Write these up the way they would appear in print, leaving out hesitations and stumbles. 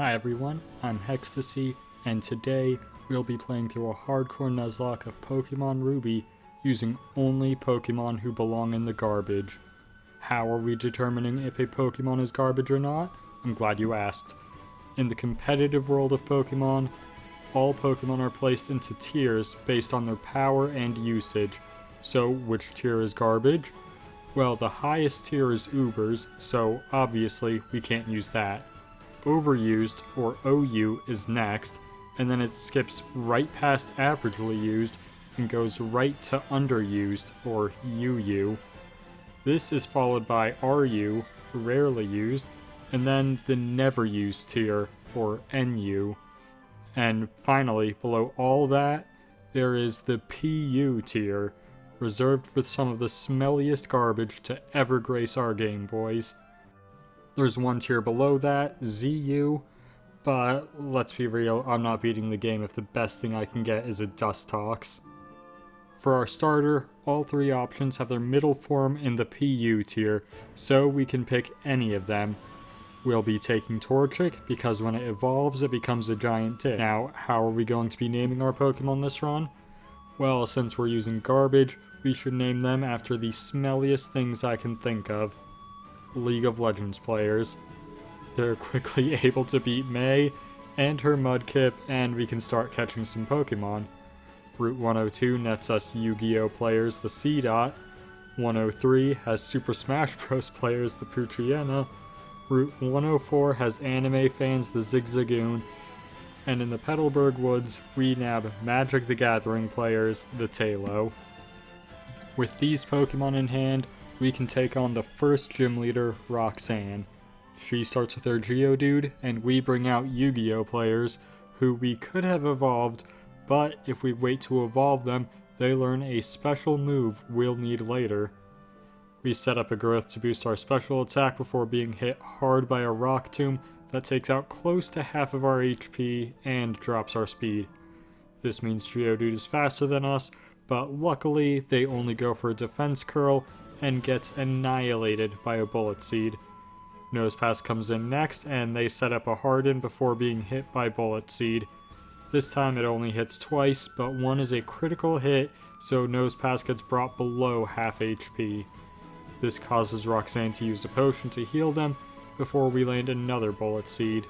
Hi everyone, I'm Hextasy, and today we'll be playing through a hardcore Nuzlocke of Pokémon Ruby using only Pokémon who belong in the garbage. How are we determining if a Pokémon is garbage or not? I'm glad you asked. In the competitive world of Pokémon, all Pokémon are placed into tiers based on their power and usage. So which tier is garbage? Well, the highest tier is Ubers, so obviously we can't use that. Overused, or OU, is next, and then it skips right past averagely used and goes right to underused, or UU. This is followed by RU, rarely used, and then the never used tier, or NU. And finally, below all that, there is the PU tier, reserved for some of the smelliest garbage to ever grace our Game Boys. There's one tier below that, ZU, but let's be real, I'm not beating the game if the best thing I can get is a Dustox. For our starter, all three options have their middle form in the PU tier, so we can pick any of them. We'll be taking Torchic, because when it evolves it becomes a giant tick. Now, how are we going to be naming our Pokemon this run? Well, since we're using garbage, we should name them after the smelliest things I can think of. League of Legends players. They're quickly able to beat May and her Mudkip, and we can start catching some Pokemon. Route 102 nets us Yu-Gi-Oh players, the C-Dot. 103 has Super Smash Bros players, the Poochyena. Route 104 has anime fans, the Zigzagoon. And in the Petalburg Woods, we nab Magic the Gathering players, the Tailo. With these Pokemon in hand, we can take on the first gym leader, Roxanne. She starts with her Geodude, and we bring out Yu-Gi-Oh players, who we could have evolved, but if we wait to evolve them, they learn a special move we'll need later. We set up a growth to boost our special attack before being hit hard by a Rock Tomb that takes out close to half of our HP and drops our speed. This means Geodude is faster than us, but luckily they only go for a defense curl and gets annihilated by a Bullet Seed. Nosepass comes in next, and they set up a Harden before being hit by Bullet Seed. This time it only hits twice, but one is a critical hit, so Nosepass gets brought below half HP. This causes Roxanne to use a potion to heal them before we land another Bullet Seed.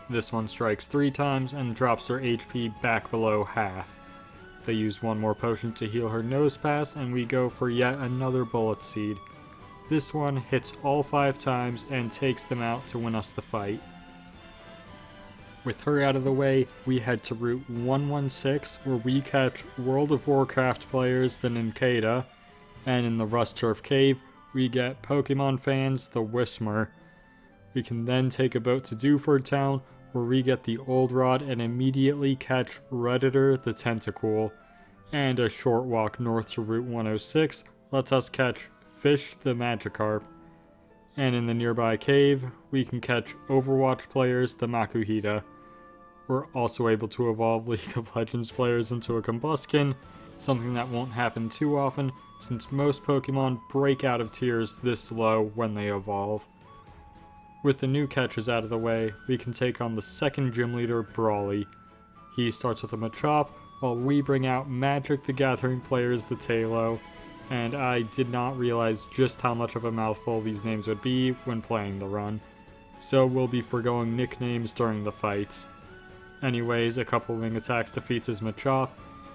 This one strikes 3 times and drops their HP back below half. They use one more potion to heal her Nosepass, and we go for yet another Bullet Seed. This one hits all 5 times and takes them out to win us the fight. With her out of the way, we head to Route 116, where we catch World of Warcraft players, the Nincada, and in the Rust Turf Cave, we get Pokemon fans, the Whismur. We can then take a boat to Dewford Town, where we get the Old Rod and immediately catch Redditor the Tentacool, and a short walk north to Route 106 lets us catch Fish the Magikarp. And in the nearby cave, we can catch Overwatch players, the Makuhita. We're also able to evolve League of Legends players into a Combuskin, something that won't happen too often since most Pokemon break out of tiers this low when they evolve. With the new catches out of the way, we can take on the second gym leader, Brawly. He starts with a Machop, while we bring out Magic the Gathering players, the Tailo, and I did not realize just how much of a mouthful these names would be when playing the run, so we'll be foregoing nicknames during the fights. Anyways, a couple wing attacks defeats his Machop,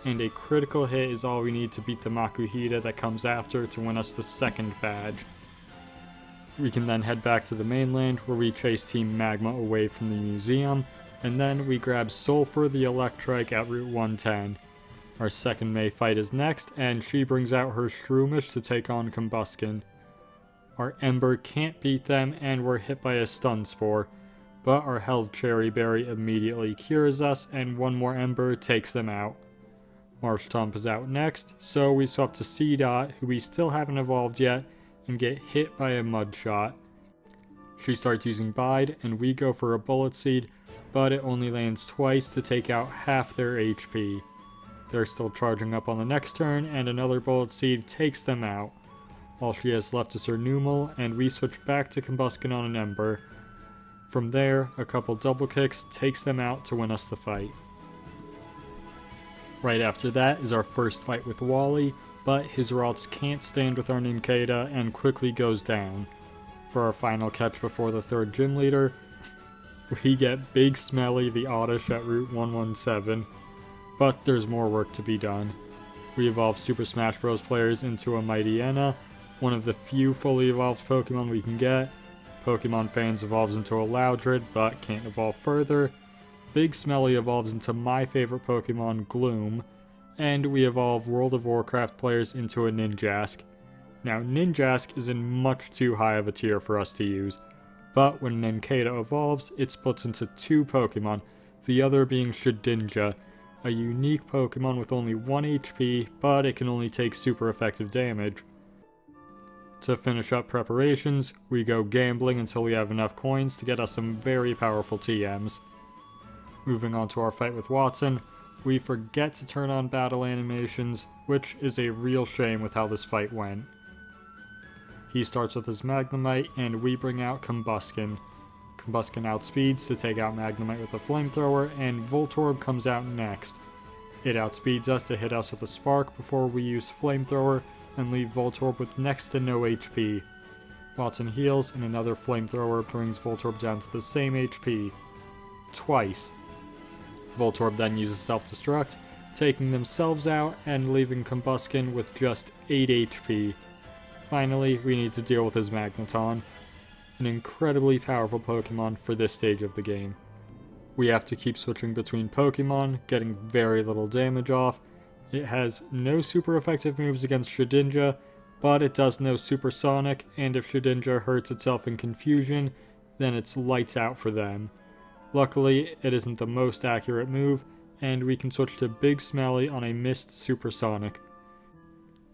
and a critical hit is all we need to beat the Makuhita that comes after to win us the second badge. We can then head back to the mainland, where we chase Team Magma away from the museum, and then we grab Sulfur the Electrike at Route 110. Our second May fight is next, and she brings out her Shroomish to take on Combuskin. Our Ember can't beat them, and we're hit by a Stun Spore, but our held Cherry Berry immediately cures us, and one more Ember takes them out. Marshtomp is out next, so we swap to C-Dot, who we still haven't evolved yet, and get hit by a Mud Shot. She starts using Bide, and we go for a Bullet Seed, but it only lands twice to take out half their HP. They're still charging up on the next turn, and another Bullet Seed takes them out. All she has left is her Numel, and we switch back to Combuskin on an Ember. From there, a couple double kicks takes them out to win us the fight. Right after that is our first fight with Wally, but his routes can't stand with our Nincada and quickly goes down. For our final catch before the third gym leader, we get Big Smelly the Oddish at Route 117, but there's more work to be done. We evolve Super Smash Bros. Players into a Mightyena, one of the few fully evolved Pokemon we can get. Pokemon Fans evolves into a Loudred, but can't evolve further. Big Smelly evolves into my favorite Pokemon, Gloom, and we evolve World of Warcraft players into a Ninjask. Now, Ninjask is in much too high of a tier for us to use, but when Nincada evolves, it splits into two Pokemon, the other being Shedinja, a unique Pokemon with only 1 HP, but it can only take super effective damage. To finish up preparations, we go gambling until we have enough coins to get us some very powerful TMs. Moving on to our fight with Watson, we forget to turn on battle animations, which is a real shame with how this fight went. He starts with his Magnemite, and we bring out Combusken. Combusken outspeeds to take out Magnemite with a flamethrower, and Voltorb comes out next. It outspeeds us to hit us with a Spark before we use Flamethrower, and leave Voltorb with next to no HP. Watson heals, and another Flamethrower brings Voltorb down to the same HP. Twice. Voltorb then uses Self-Destruct, taking themselves out and leaving Combusken with just 8 HP. Finally, we need to deal with his Magneton, an incredibly powerful Pokemon for this stage of the game. We have to keep switching between Pokemon, getting very little damage off. It has no super effective moves against Shedinja, but it does know Supersonic, and if Shedinja hurts itself in confusion, then it's lights out for them. Luckily, it isn't the most accurate move, and we can switch to Big Smelly on a missed Supersonic.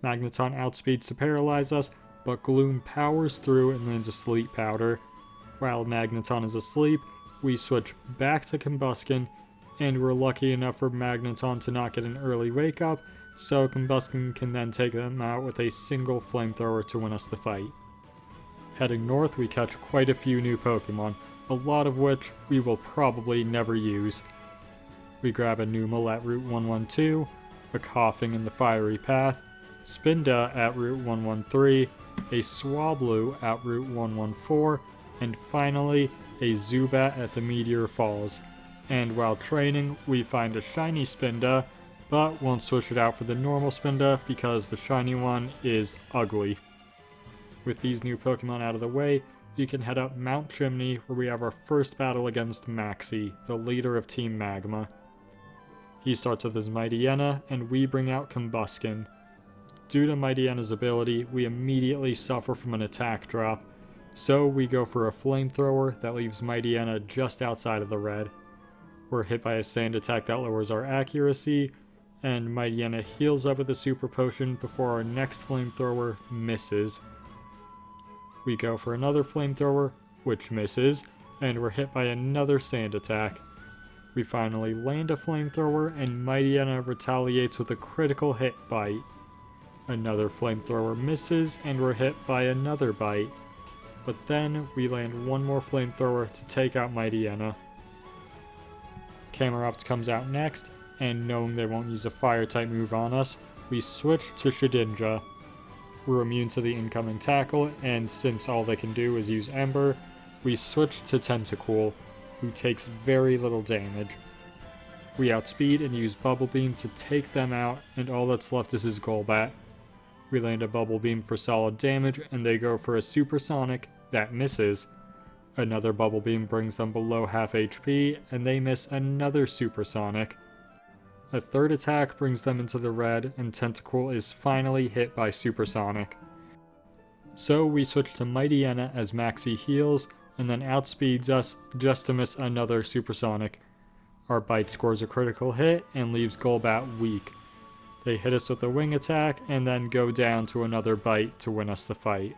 Magneton outspeeds to paralyze us, but Gloom powers through and lands a Sleep Powder. While Magneton is asleep, we switch back to Combusken, and we're lucky enough for Magneton to not get an early wake up, so Combusken can then take them out with a single Flamethrower to win us the fight. Heading north, we catch quite a few new Pokemon, a lot of which we will probably never use. We grab a Numel at Route 112, a Coughing in the Fiery Path, Spinda at Route 113, a Swablu at Route 114, and finally a Zubat at the Meteor Falls. And while training, we find a shiny Spinda, but won't switch it out for the normal Spinda because the shiny one is ugly. With these new Pokemon out of the way, we can head up Mount Chimney where we have our first battle against Maxie, the leader of Team Magma. He starts with his Mightyena, and we bring out Combusken. Due to Mightyena's ability, we immediately suffer from an attack drop, so we go for a Flamethrower that leaves Mightyena just outside of the red. We're hit by a sand attack that lowers our accuracy, and Mightyena heals up with a super potion before our next Flamethrower misses. We go for another Flamethrower, which misses, and we're hit by another sand attack. We finally land a Flamethrower, and Mightyena retaliates with a critical hit bite. Another Flamethrower misses, and we're hit by another bite. But then we land one more Flamethrower to take out Mightyena. Camerupt comes out next, and knowing they won't use a Fire-type move on us, we switch to Shedinja. We're immune to the incoming tackle, and since all they can do is use Ember, we switch to Tentacool, who takes very little damage. We outspeed and use Bubble Beam to take them out, and all that's left is his Golbat. We land a Bubble Beam for solid damage, and they go for a Supersonic that misses. Another Bubble Beam brings them below half HP, and they miss another Supersonic. A third attack brings them into the red, and Tentacool is finally hit by Supersonic. So we switch to Mightyena as Maxie heals, and then outspeeds us just to miss another Supersonic. Our bite scores a critical hit and leaves Golbat weak. They hit us with a wing attack, and then go down to another bite to win us the fight.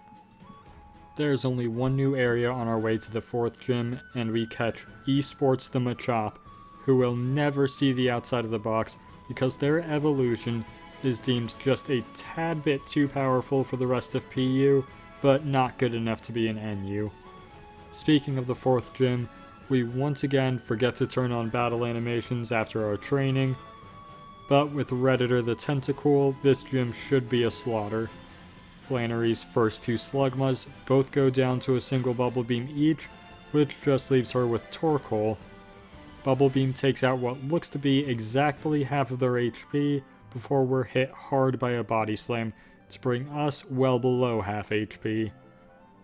There's only one new area on our way to the 4th gym, and we catch Esports the Machop, who will never see the outside of the box because their evolution is deemed just a tad bit too powerful for the rest of PU, but not good enough to be an NU. Speaking of the 4th gym, we once again forget to turn on battle animations after our training, but with Redditor the Tentacool, this gym should be a slaughter. Flannery's first 2 Slugmas both go down to a single Bubble Beam each, which just leaves her with Torkoal. Bubble Beam takes out what looks to be exactly half of their HP before we're hit hard by a Body Slam to bring us well below half HP.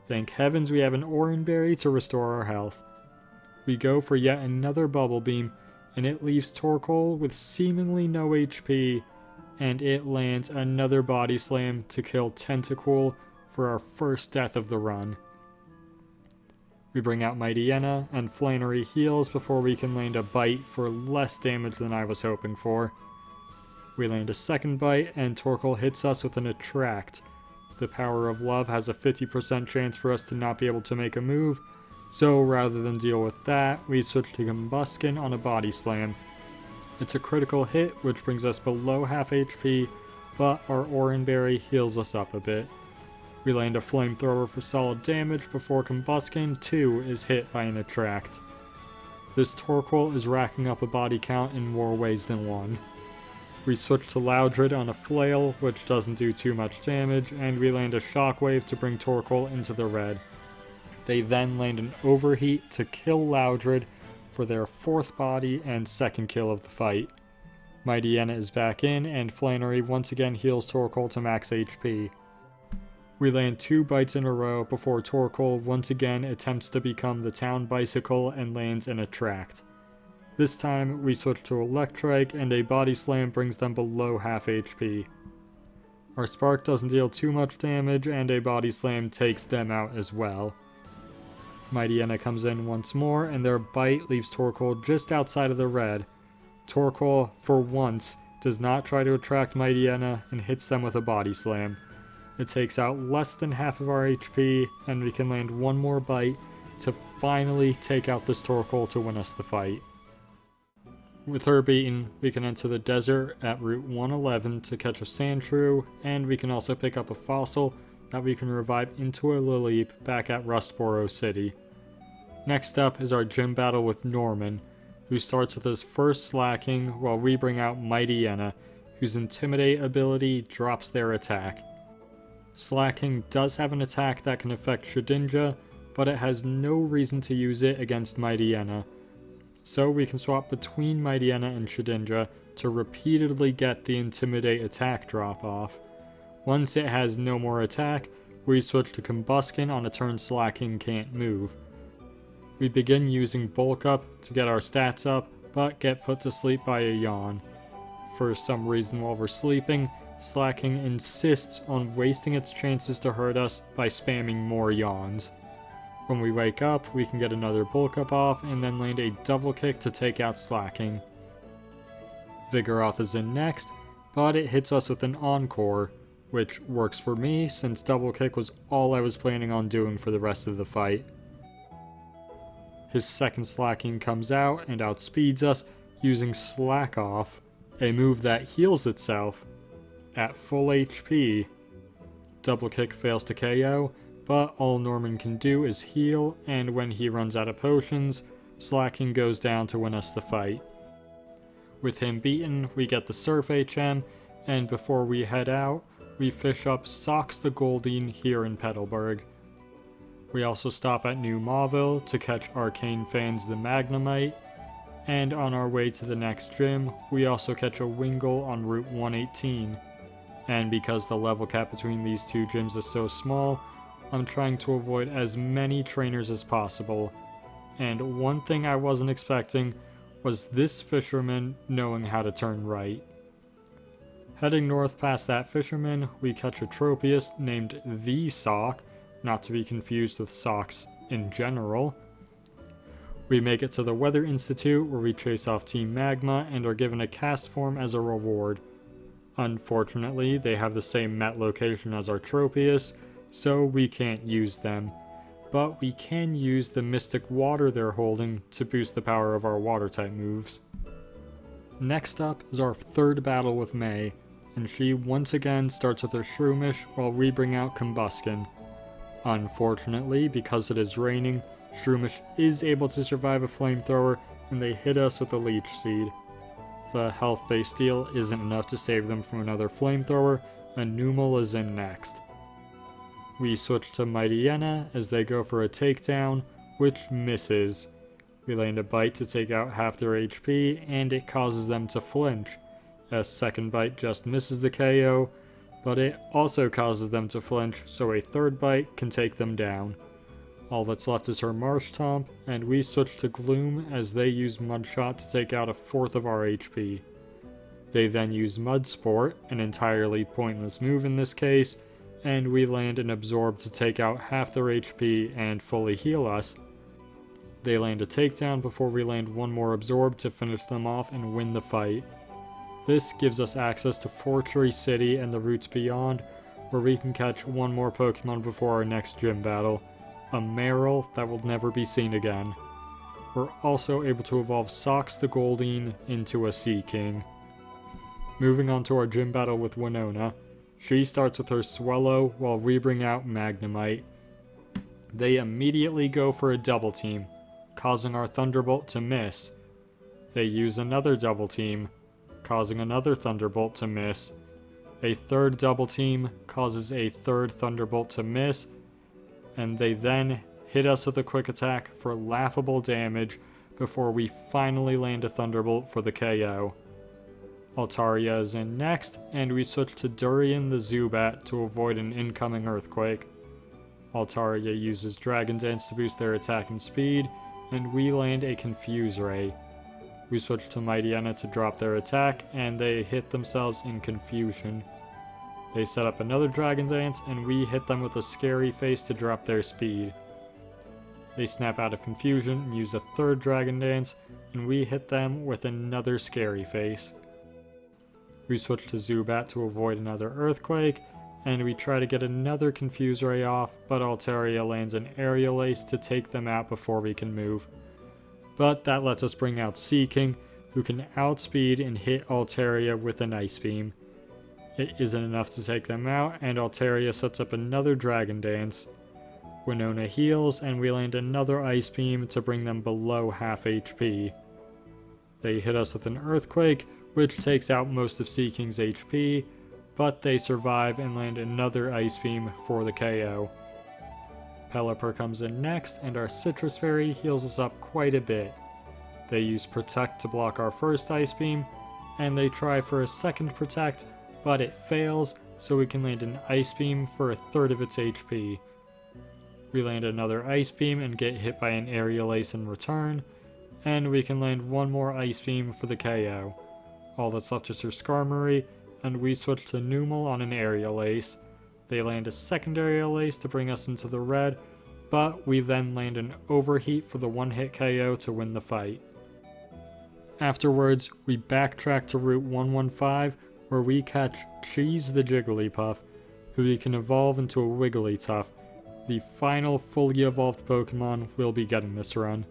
Thank heavens we have an Oran Berry to restore our health. We go for yet another Bubble Beam, and it leaves Torkoal with seemingly no HP, and it lands another Body Slam to kill Tentacool for our first death of the run. We bring out Mightyena, and Flannery heals before we can land a Bite for less damage than I was hoping for. We land a second Bite, and Torkoal hits us with an Attract. The power of love has a 50% chance for us to not be able to make a move, so rather than deal with that, we switch to Combuskin on a Body Slam. It's a critical hit, which brings us below half HP, but our Oran Berry heals us up a bit. We land a Flamethrower for solid damage before Combuskin too is hit by an Attract. This Torkoal is racking up a body count in more ways than one. We switch to Loudred on a Flail, which doesn't do too much damage, and we land a Shockwave to bring Torkoal into the red. They then land an Overheat to kill Loudred for their 4th body and 2nd kill of the fight. Mightyena is back in, and Flannery once again heals Torkoal to max HP. We land 2 bites in a row before Torkoal once again attempts to become the town bicycle and lands an Attract. This time we switch to Electrike, and a Body Slam brings them below half HP. Our Spark doesn't deal too much damage, and a Body Slam takes them out as well. Mightyena comes in once more, and their Bite leaves Torkoal just outside of the red. Torkoal, for once, does not try to attract Mightyena and hits them with a Body Slam. It takes out less than half of our HP, and we can land one more Bite to finally take out this Torkoal to win us the fight. With her beaten, we can enter the desert at Route 111 to catch a Sandshrew, and we can also pick up a fossil that we can revive into a Lileep back at Rustboro City. Next up is our gym battle with Norman, who starts with his first slacking while we bring out Mightyena, whose Intimidate ability drops their attack. Slacking does have an attack that can affect Shedinja, but it has no reason to use it against Mightyena. So we can swap between Mightyena and Shedinja to repeatedly get the Intimidate attack drop off. Once it has no more attack, we switch to Combuskin on a turn Slacking can't move. We begin using Bulk Up to get our stats up, but get put to sleep by a Yawn. For some reason while we're sleeping, Slacking insists on wasting its chances to hurt us by spamming more Yawns. When we wake up, we can get another Bulk Up off and then land a double kick to take out Slacking. Vigoroth is in next, but it hits us with an Encore, which works for me since double kick was all I was planning on doing for the rest of the fight. His second Slacking comes out and outspeeds us using Slack Off, a move that heals itself at full HP. Double kick fails to KO, but all Norman can do is heal, and when he runs out of potions, Slacking goes down to win us the fight. With him beaten, we get the Surf HM, and before we head out, we fish up Socks the Goldeen here in Petalburg. We also stop at New Mauville to catch Arcane Fans the Magnemite, and on our way to the next gym, we also catch a Wingull on Route 118. And because the level cap between these two gyms is so small, I'm trying to avoid as many trainers as possible. And one thing I wasn't expecting was this fisherman knowing how to turn right. Heading north past that fisherman, we catch a Tropius named The Sock, not to be confused with socks in general. We make it to the Weather Institute where we chase off Team Magma and are given a cast form as a reward. Unfortunately, they have the same Met location as our Tropius, so we can't use them. But we can use the Mystic Water they're holding to boost the power of our Water-type moves. Next up is our third battle with May, and she once again starts with her Shroomish while we bring out Combuskin. Unfortunately, because it is raining, Shroomish is able to survive a flamethrower, and they hit us with a leech seed. The health they steal isn't enough to save them from another flamethrower, and Numel is in next. We switch to Mightyena as they go for a takedown, which misses. We land a bite to take out half their HP, and it causes them to flinch. A second bite just misses the KO, but it also causes them to flinch, so a third bite can take them down. All that's left is her Marshtomp, and we switch to Gloom as they use Mudshot to take out a fourth of our HP. They then use Mudsport, an entirely pointless move in this case, and we land an Absorb to take out half their HP and fully heal us. They land a takedown before we land one more Absorb to finish them off and win the fight. This gives us access to Fortree City and the routes beyond, where we can catch one more Pokemon before our next gym battle. A Marill that will never be seen again. We're also able to evolve Sox the Goldeen into a Sea King. Moving on to our gym battle with Winona. She starts with her Swellow while we bring out Magnemite. They immediately go for a double team, causing our Thunderbolt to miss. They use another double team, causing another Thunderbolt to miss. A third double team causes a third Thunderbolt to miss, and they then hit us with a quick attack for laughable damage before we finally land a Thunderbolt for the KO. Altaria is in next, and we switch to Durian the Zubat to avoid an incoming Earthquake. Altaria uses Dragon Dance to boost their attack and speed, and we land a Confuse Ray. We switch to Mightyena to drop their attack, and they hit themselves in confusion. They set up another Dragon Dance, and we hit them with a Scary Face to drop their speed. They snap out of confusion and use a third Dragon Dance, and we hit them with another Scary Face. We switch to Zubat to avoid another Earthquake, and we try to get another Confuse Ray off, but Altaria lands an Aerial Ace to take them out before we can move. But that lets us bring out Seaking, who can outspeed and hit Altaria with an Ice Beam. It isn't enough to take them out, and Altaria sets up another Dragon Dance. Winona heals, and we land another Ice Beam to bring them below half HP. They hit us with an Earthquake, which takes out most of Seaking's HP, but they survive and land another Ice Beam for the KO. Pelipper comes in next, and our Citrus Fairy heals us up quite a bit. They use Protect to block our first Ice Beam, and they try for a second Protect, but it fails, so we can land an Ice Beam for a third of its HP. We land another Ice Beam and get hit by an Aerial Ace in return, and we can land one more Ice Beam for the KO. All that's left is her Skarmory, and we switch to Numel on an Aerial Ace. They land a second Aerial Ace to bring us into the red, but we then land an Overheat for the one-hit KO to win the fight. Afterwards, we backtrack to Route 115, where we catch Cheese the Jigglypuff, who we can evolve into a Wigglytuff. The final fully evolved Pokemon will be getting this run.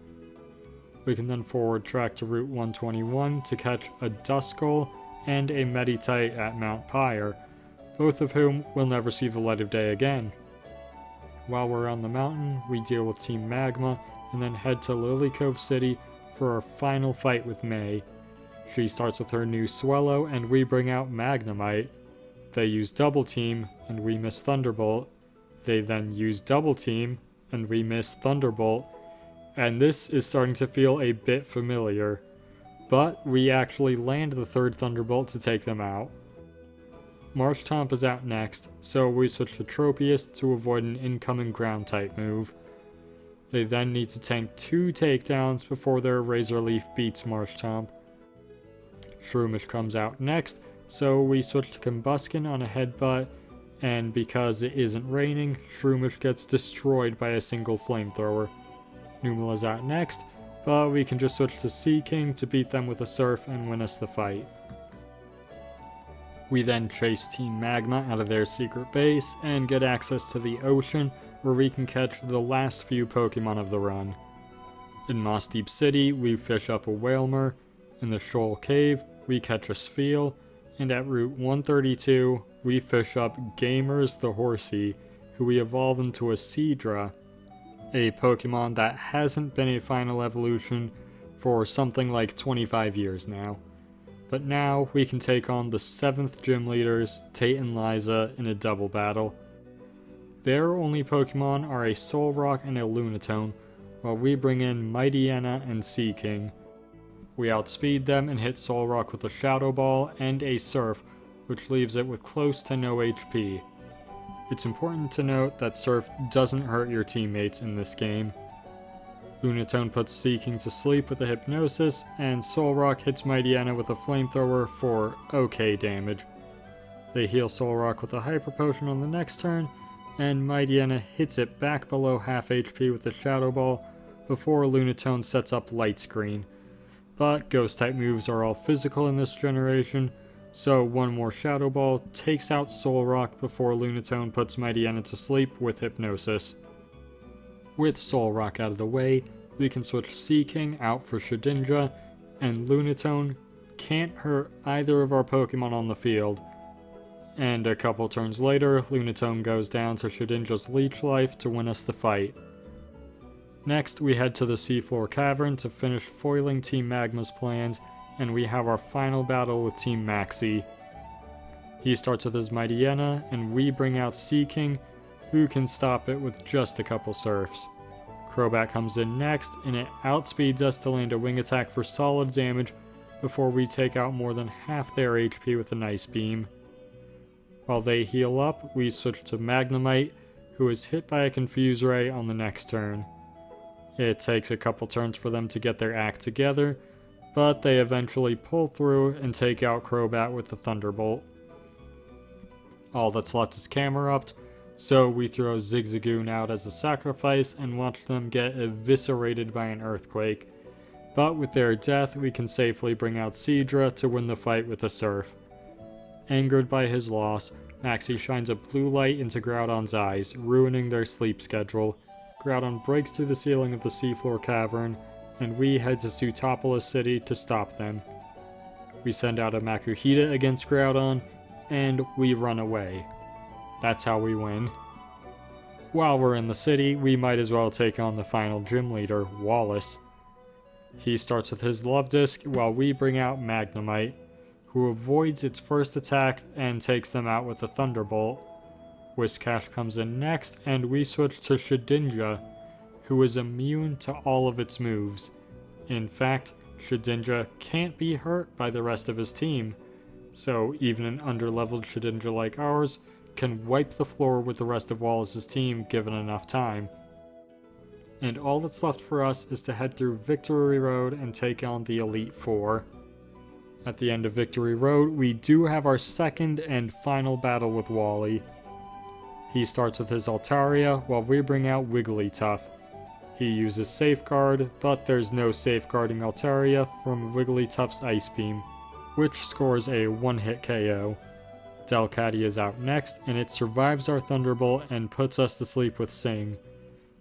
We can then forward track to Route 121 to catch a Duskull and a Meditite at Mount Pyre, both of whom will never see the light of day again. While we're on the mountain, we deal with Team Magma and then head to Lily Cove City for our final fight with May. She starts with her new Swellow, and we bring out Magnemite. They use Double Team, and we miss Thunderbolt. They then use Double Team, and we miss Thunderbolt. And this is starting to feel a bit familiar. But we actually land the third Thunderbolt to take them out. Marshtomp is out next, so we switch to Tropius to avoid an incoming Ground-type move. They then need to tank 2 takedowns before their Razor Leaf beats Marshtomp. Shroomish comes out next, so we switch to Combuskin on a Headbutt, and because it isn't raining, Shroomish gets destroyed by a single Flamethrower. Numel is out next, but we can just switch to Seaking to beat them with a Surf and win us the fight. We then chase Team Magma out of their secret base and get access to the ocean, where we can catch the last few Pokemon of the run. In Moss Deep City, we fish up a Wailmer. In the Shoal Cave, we catch a Spheal, and at Route 132, we fish up Gamers the Horsey, who we evolve into a Seadra. a Pokemon that hasn't been a final evolution for something like 25 years now. But now we can take on the 7th gym leaders, Tate and Liza, in a double battle. Their only Pokemon are a Solrock and a Lunatone, while we bring in Mightyena and Seaking. We outspeed them and hit Solrock with a Shadow Ball and a Surf, which leaves it with close to no HP. It's important to note that Surf doesn't hurt your teammates in this game. Lunatone puts Seaking to sleep with a Hypnosis, and Solrock hits Mightyena with a Flamethrower for okay damage. They heal Solrock with a Hyper Potion on the next turn, and Mightyena hits it back below half HP with a Shadow Ball before Lunatone sets up Light Screen. But Ghost-type moves are all physical in this generation, so one more Shadow Ball takes out Solrock before Lunatone puts Mightyena to sleep with Hypnosis. With Solrock out of the way, we can switch Seaking out for Shedinja, and Lunatone can't hurt either of our Pokemon on the field. And a couple turns later, Lunatone goes down to Shedinja's Leech Life to win us the fight. Next, we head to the Seafloor Cavern to finish foiling Team Magma's plans, and we have our final battle with Team Maxie. He starts with his Mightyena, and we bring out Seaking, who can stop it with just a couple Surfs. Crobat comes in next, and it outspeeds us to land a Wing Attack for solid damage before we take out more than half their HP with an Ice Beam. While they heal up, we switch to Magnemite, who is hit by a Confuse Ray on the next turn. It takes a couple turns for them to get their act together, but they eventually pull through and take out Crobat with the Thunderbolt. All that's left is Camerupt, so we throw Zigzagoon out as a sacrifice and watch them get eviscerated by an Earthquake. But with their death, we can safely bring out Seadra to win the fight with a Surf. Angered by his loss, Maxie shines a blue light into Groudon's eyes, ruining their sleep schedule. Groudon breaks through the ceiling of the Seafloor Cavern, and we head to Sootopolis City to stop them. We send out a Makuhita against Groudon, and we run away. That's how we win. While we're in the city, we might as well take on the final gym leader, Wallace. He starts with his Love Disc while we bring out Magnemite, who avoids its first attack and takes them out with a Thunderbolt. Whiscash comes in next, and we switch to Shedinja, who is immune to all of its moves. In fact, Shedinja can't be hurt by the rest of his team, so even an underleveled Shedinja like ours can wipe the floor with the rest of Wallace's team given enough time. And all that's left for us is to head through Victory Road and take on the Elite Four. At the end of Victory Road, we do have our second and final battle with Wally. He starts with his Altaria while we bring out Wigglytuff. He uses Safeguard, but there's no safeguarding Altaria from Wigglytuff's Ice Beam, which scores a one-hit KO. Delcatty is out next, and it survives our Thunderbolt and puts us to sleep with Sing.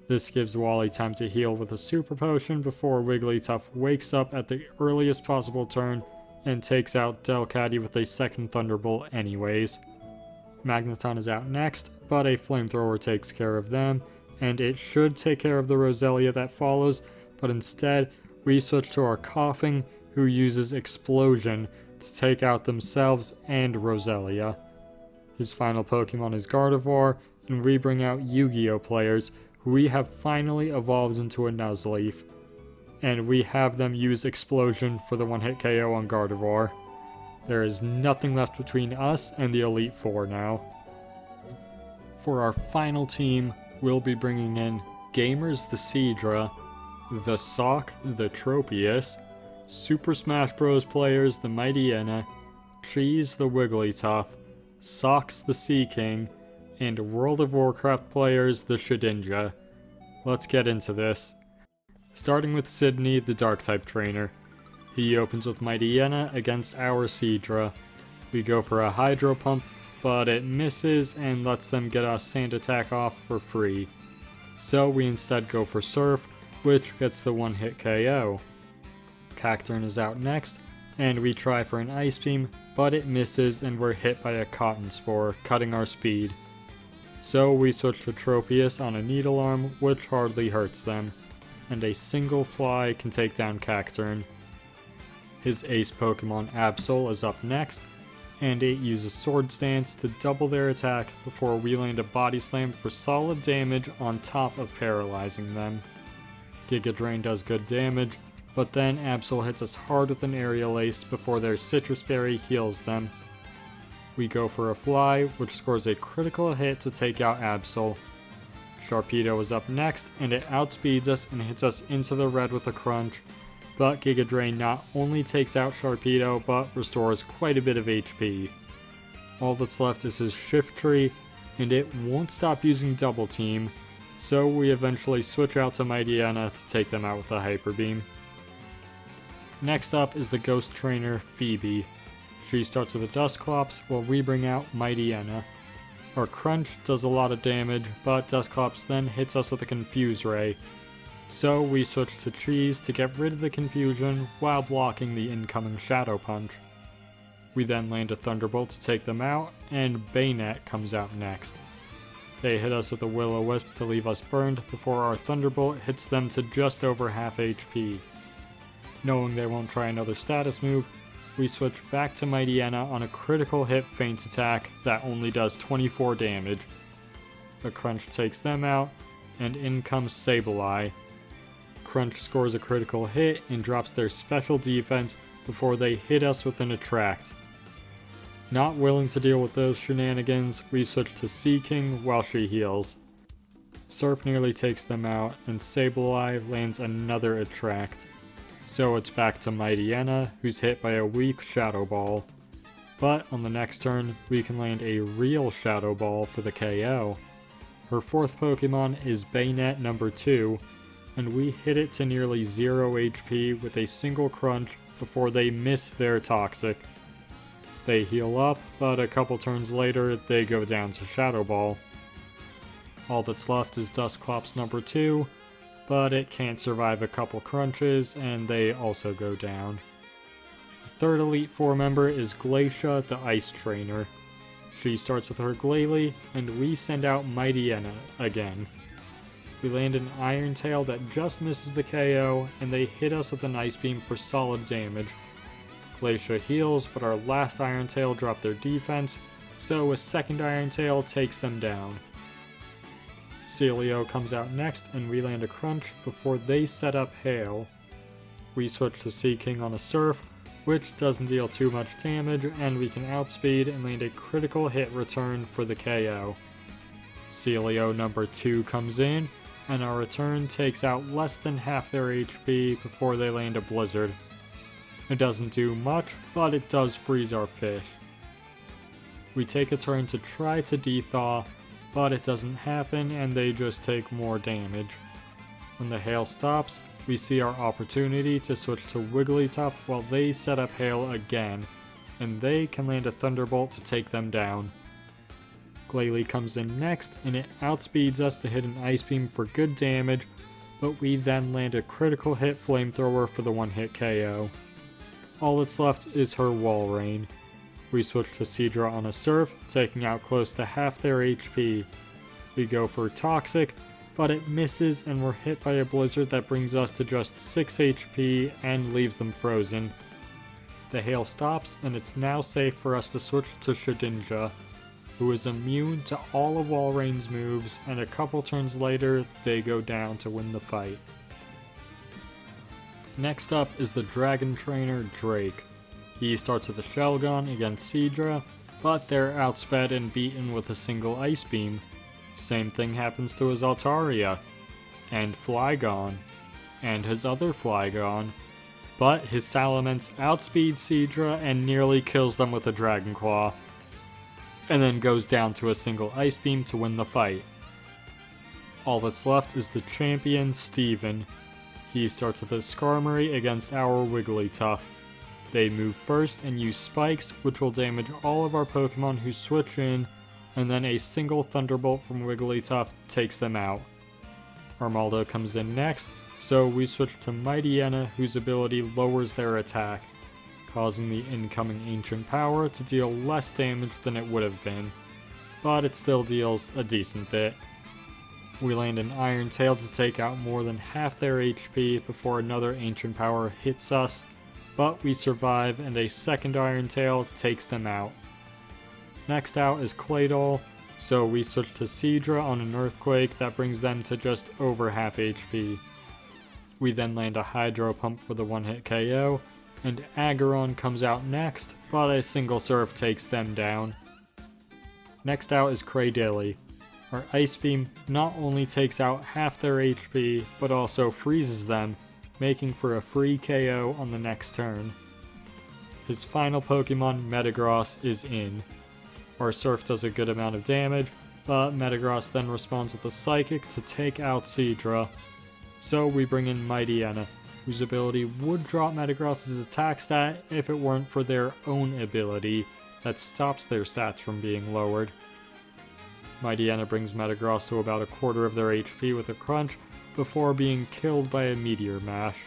This gives Wally time to heal with a Super Potion before Wigglytuff wakes up at the earliest possible turn and takes out Delcatty with a second Thunderbolt anyways. Magneton is out next, but a Flamethrower takes care of them, and it should take care of the Roselia that follows, but instead we switch to our Coughing, who uses Explosion to take out themselves and Roselia. His final Pokemon is Gardevoir, and we bring out Yu-Gi-Oh players who we have finally evolved into a Nuzleaf, and we have them use Explosion for the one-hit KO on Gardevoir. There is nothing left between us and the Elite Four now. For our final team, we'll be bringing in Gamers the Seadra, the Sock the Tropius, Super Smash Bros. Players the Mightyena, Cheese the Wigglytuff, Socks the Seaking, and World of Warcraft players the Shedinja. Let's get into this. Starting with Sydney, the Dark-type trainer. He opens with Mightyena against our Seadra. We go for a Hydro Pump, but it misses and lets them get a Sand Attack off for free. So we instead go for Surf, which gets the one-hit KO. Cacturne is out next, and we try for an Ice Beam, but it misses and we're hit by a Cotton Spore, cutting our speed. So we switch to Tropius on a Needle Arm, which hardly hurts them, and a single fly can take down Cacturne. His ace Pokemon Absol is up next, and it uses Swords Dance to double their attack before we land a Body Slam for solid damage on top of paralyzing them. Giga Drain does good damage, but then Absol hits us hard with an Aerial Ace before their Citrus Berry heals them. We go for a Fly, which scores a critical hit to take out Absol. Sharpedo is up next, and it outspeeds us and hits us into the red with a Crunch, but Giga Drain not only takes out Sharpedo, but restores quite a bit of HP. All that's left is his Shift Tree, and it won't stop using Double Team, so we eventually switch out to Mightyena to take them out with a Hyper Beam. Next up is the Ghost Trainer, Phoebe. She starts with a Dusclops while we bring out Mightyena. Our Crunch does a lot of damage, but Dusclops then hits us with a Confuse Ray. So we switch to Cheese to get rid of the confusion while blocking the incoming Shadow Punch. We then land a Thunderbolt to take them out, and Bayonet comes out next. They hit us with a Will-O-Wisp to leave us burned before our Thunderbolt hits them to just over half HP. Knowing they won't try another status move, we switch back to Mightyena on a critical hit feint attack that only does 24 damage. A Crunch takes them out, and in comes Sableye. Crunch scores a critical hit and drops their special defense before they hit us with an Attract. Not willing to deal with those shenanigans, we switch to Seaking while she heals. Surf nearly takes them out, and Sableye lands another Attract. So it's back to Mightyena, who's hit by a weak Shadow Ball. But on the next turn, we can land a real Shadow Ball for the KO. Her fourth Pokemon is Bayonet number 2, and we hit it to nearly 0 HP with a single Crunch before they miss their Toxic. They heal up, but a couple turns later, they go down to Shadow Ball. All that's left is Dusclops number 2, but it can't survive a couple Crunches, and they also go down. The third Elite Four member is Glacia, the Ice Trainer. She starts with her Glalie, and we send out Mightyena again. We land an Iron Tail that just misses the KO, and they hit us with an Ice Beam for solid damage. Glacia heals, but our last Iron Tail dropped their defense, so a second Iron Tail takes them down. Celio comes out next, and we land a Crunch before they set up Hail. We switch to Seaking on a Surf, which doesn't deal too much damage, and we can outspeed and land a critical hit return for the KO. Celio number 2 comes in, and our return takes out less than half their HP before they land a Blizzard. It doesn't do much, but it does freeze our fish. We take a turn to try to dethaw, but it doesn't happen and they just take more damage. When the hail stops, we see our opportunity to switch to Wigglytuff while they set up hail again, and they can land a Thunderbolt to take them down. Glalie comes in next, and it outspeeds us to hit an Ice Beam for good damage, but we then land a critical hit Flamethrower for the one-hit KO. All that's left is her Walrein. We switch to Seadra on a Surf, taking out close to half their HP. We go for Toxic, but it misses and we're hit by a Blizzard that brings us to just 6 HP and leaves them frozen. The hail stops, and it's now safe for us to switch to Shedinja, who is immune to all of Walrein's moves, and a couple turns later, they go down to win the fight. Next up is the Dragon Trainer, Drake. He starts with a Shell Gun against Seadra, but they're outsped and beaten with a single Ice Beam. Same thing happens to his Altaria, and Flygon, and his other Flygon, but his Salamence outspeeds Seadra and nearly kills them with a Dragon Claw, and then goes down to a single Ice Beam to win the fight. All that's left is the champion, Steven. He starts with a Skarmory against our Wigglytuff. They move first and use Spikes, which will damage all of our Pokemon who switch in, and then a single Thunderbolt from Wigglytuff takes them out. Armaldo comes in next, so we switch to Mightyena, whose ability lowers their attack, causing the incoming Ancient Power to deal less damage than it would have been. but it still deals a decent bit. We land an Iron Tail to take out more than half their HP before another Ancient Power hits us, but we survive and a second Iron Tail takes them out. Next out is Claydol, so we switch to Seadra on an Earthquake that brings them to just over half HP. We then land a Hydro Pump for the one-hit KO, and Aggron comes out next, but a single Surf takes them down. Next out is Cradily. Our Ice Beam not only takes out half their HP, but also freezes them, making for a free KO on the next turn. His final Pokemon, Metagross, is in. Our Surf does a good amount of damage, but Metagross then responds with a Psychic to take out Seadra. So we bring in Mightyena, whose ability would drop Metagross's attack stat if it weren't for their own ability that stops their stats from being lowered. Mightyena brings Metagross to about a quarter of their HP with a crunch before being killed by a Meteor Mash.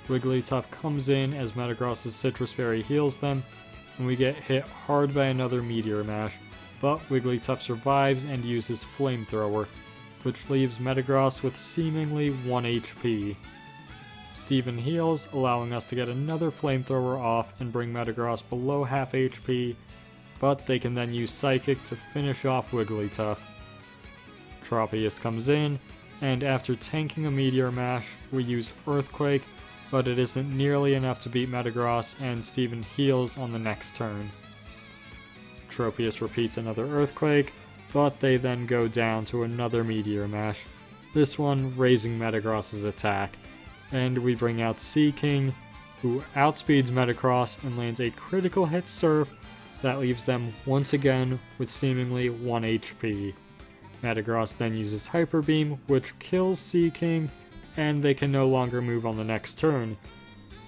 Wigglytuff comes in as Metagross's Citrus Berry heals them, and we get hit hard by another Meteor Mash, but Wigglytuff survives and uses Flamethrower, which leaves Metagross with seemingly 1 HP. Steven heals, allowing us to get another Flamethrower off and bring Metagross below half HP, but they can then use Psychic to finish off Wigglytuff. Tropius comes in, and after tanking a Meteor Mash, we use Earthquake, but it isn't nearly enough to beat Metagross, and Steven heals on the next turn. Tropius repeats another Earthquake, but they then go down to another Meteor Mash, this one raising Metagross's attack, and we bring out Seaking, who outspeeds Metagross and lands a critical hit Surf that leaves them once again with seemingly 1 HP. Metagross then uses Hyper Beam, which kills Seaking, and they can no longer move on the next turn.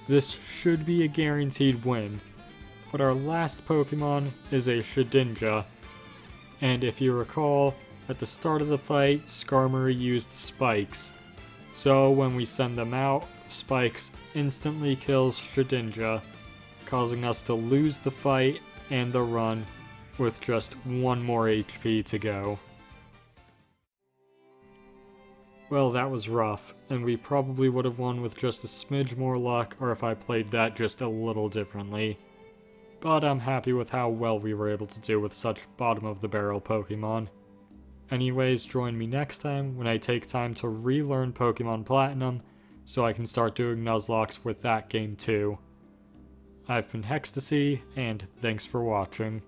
This should be a guaranteed win, but our last Pokemon is a Shedinja, and if you recall, at the start of the fight, Skarmory used Spikes, so when we send them out, Spikes instantly kills Shedinja, causing us to lose the fight and the run with just 1 more HP to go. Well, that was rough, and we probably would have won with just a smidge more luck or if I played that just a little differently. But I'm happy with how well we were able to do with such bottom-of-the-barrel Pokemon. Anyways, join me next time when I take time to relearn Pokemon Platinum so I can start doing Nuzlockes with that game too. I've been Hextasy, and thanks for watching.